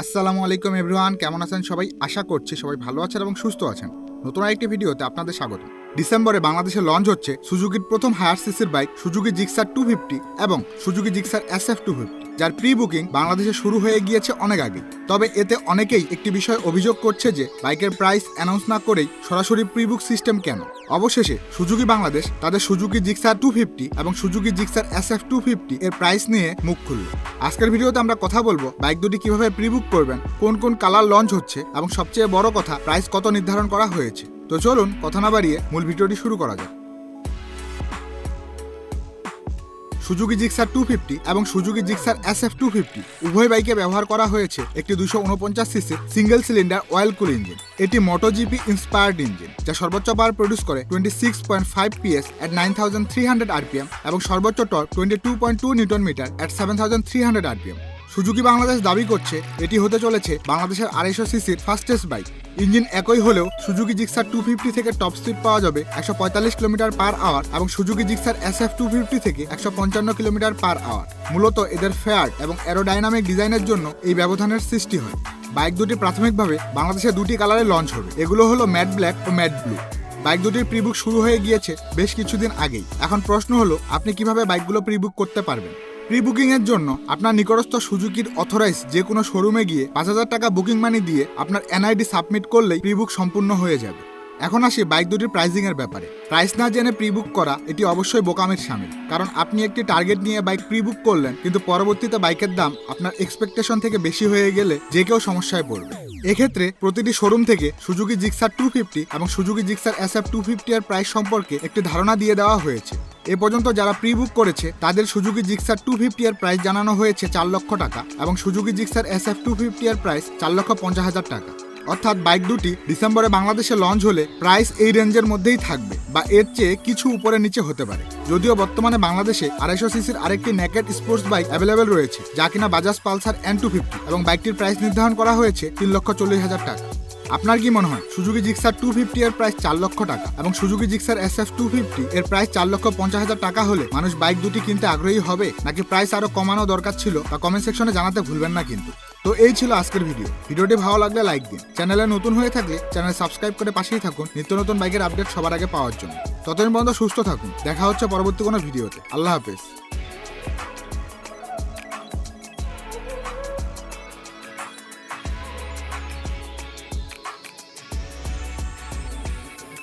আসসালামু আলাইকুম এভরিওয়ান, কেমন আছেন সবাই? আশা করছি সবাই ভালো আছেন এবং সুস্থ আছেন। নতুন আরেকটি ভিডিওতে আপনাদের স্বাগত। ডিসেম্বরে বাংলাদেশে লঞ্চ হচ্ছে সুজুকির প্রথম হায়ার সিসির বাইক সুজুকি জিক্সার 250 এবং সুজুকি জিক্সার SF 250, যার প্রি বুকিং বাংলাদেশে শুরু হয়ে গিয়েছে অনেক আগে। তবে এতে অনেকেই একটি বিষয় অভিযোগ করছে যে বাইকের প্রাইস অ্যানাউন্স না করেই সরাসরি প্রি বুক সিস্টেম কেন। অবশেষে সুজুকি বাংলাদেশ তাদের সুজুকি জিক্সার 250 এবং সুজুকি জিক্সার SF 250 এর প্রাইস নিয়ে মুখ খুলল। আজকের ভিডিওতে আমরা কথা বলবো বাইক দুটি কিভাবে প্রি বুক করবেন, কোন কোন কালার লঞ্চ হচ্ছে এবং সবচেয়ে বড় কথা প্রাইস কত নির্ধারণ করা হয়েছে। তো চলুন কথা না বাড়িয়ে মূল ভিডিওটি শুরু করা যাক। সুজুকি জিক্সার 250 এবং সুজুকি জিক্সার SF 250 উভয় বাইকে ব্যবহার করা হয়েছে একটি 249 সিসির সিঙ্গেল সিলিন্ডার অয়েল কুল ইঞ্জিন। এটি MotoGP ইন্সপায়ার্ড ইঞ্জিন, যা সর্বোচ্চ পাওয়ার প্রডিউস করে 26.5 PS at 9300 rpm এবং সর্বোচ্চ torque 22.2 newton meter at 7300 rpm। Suzuki Bangladesh দাবি করছে এটি হতে চলেছে বাংলাদেশের 250 সিসির ফাস্টেস্ট বাইক। ইঞ্জিন একই হলেও সুজুকি জিক্সার 250 থেকে টপ স্পিড পাওয়া যাবে 145 কিলোমিটার পার আওয়ার এবং সুজুকি জিক্সার SF 250 থেকে 155 কিলোমিটার পার আওয়ার। মূলত এদের ফেয়ার এবং অ্যারোডাইনামিক ডিজাইনের জন্য এই ব্যবধানের সৃষ্টি হয়। বাইক দুটি প্রাথমিকভাবে বাংলাদেশে দুটি কালারে লঞ্চ হবে, এগুলো হলো ম্যাট ব্ল্যাক ও ম্যাট ব্লু। বাইক দুটির প্রিবুক শুরু হয়ে গিয়েছে বেশ কিছুদিন আগেই। এখন প্রশ্ন হলো আপনি কিভাবে বাইকগুলো প্রিবুক করতে পারবেন। প্রি বুকিং এর জন্য আপনার নিকটস্থ সুজুকির অথরাইজ যে কোনো শোরুমে গিয়ে 5,000 টাকা বুকিং মানি দিয়ে আপনার NID সাবমিট করলেই প্রি বুক সম্পূর্ণ হয়ে যাবে। এখন আসি বাইক দুটির প্রাইসিং এর ব্যাপারে। প্রাইস না জেনে প্রি বুক করা এটি অবশ্যই বোকামির শামিল, কারণ আপনি একটি টার্গেট নিয়ে বাইক প্রি বুক করলেন কিন্তু পরবর্তীতে বাইকের দাম আপনার এক্সপেকটেশন থেকে বেশি হয়ে গেলে যে কেউ সমস্যায় পড়বে। এক্ষেত্রে প্রতিটি শোরুম থেকে সুজুকি জিক্সার 250 এবং সুজুকি জিক্সার SF 250 এর প্রাইস সম্পর্কে একটি ধারণা দিয়ে দেওয়া হয়েছে। এ পর্যন্ত যারা প্রি বুক করেছে তাদের সুজুকি জিক্সার 250 এর প্রাইস জানানো হয়েছে 4 লক্ষ টাকা এবং সুজুকি জিক্সার SF 250 এর প্রাইস 4,50,000 টাকা। অর্থাৎ বাইক দুটি ডিসেম্বরে বাংলাদেশে লঞ্চ হলে প্রাইস এই রেঞ্জের মধ্যেই থাকবে বা এর চেয়ে কিছু উপরে নিচে হতে পারে। যদিও বর্তমানে বাংলাদেশে 250 সিসির আরেকটি নেকেড স্পোর্টস বাইক অ্যাভেলেবেল রয়েছে, যা কিনা বাজাজ পালসার N250 এবং বাইকটির প্রাইস নির্ধারণ করা হয়েছে 3,40,000 টাকা। আপনার কি মনে হয় সুজুকি জিক্সার 250 এর প্রাইস 4 লক্ষ টাকা এবং সুজুকি জিক্সার SF 250 এর প্রাইস 4,50,000 টাকা হলে মানুষ বাইক দুটি কিনতে আগ্রহী হবে, নাকি প্রাইস আরো কমানো দরকার ছিল? তা কমেন্ট সেকশনে জানাতে ভুলবেন না কিন্তু। তো এই ছিল আজকের ভিডিওটি ভালো লাগলে লাইক দিন, চ্যানেলে নতুন হয়ে থাকলে চ্যানেল সাবস্ক্রাইব করে পাশেই থাকুন নিত্য নতুন বাইকের আপডেট সবার আগে পাওয়ার জন্য। ততদিন পর্যন্ত সুস্থ থাকুন, দেখা হচ্ছে পরবর্তী কোনো ভিডিওতে। আল্লাহ হাফেজ।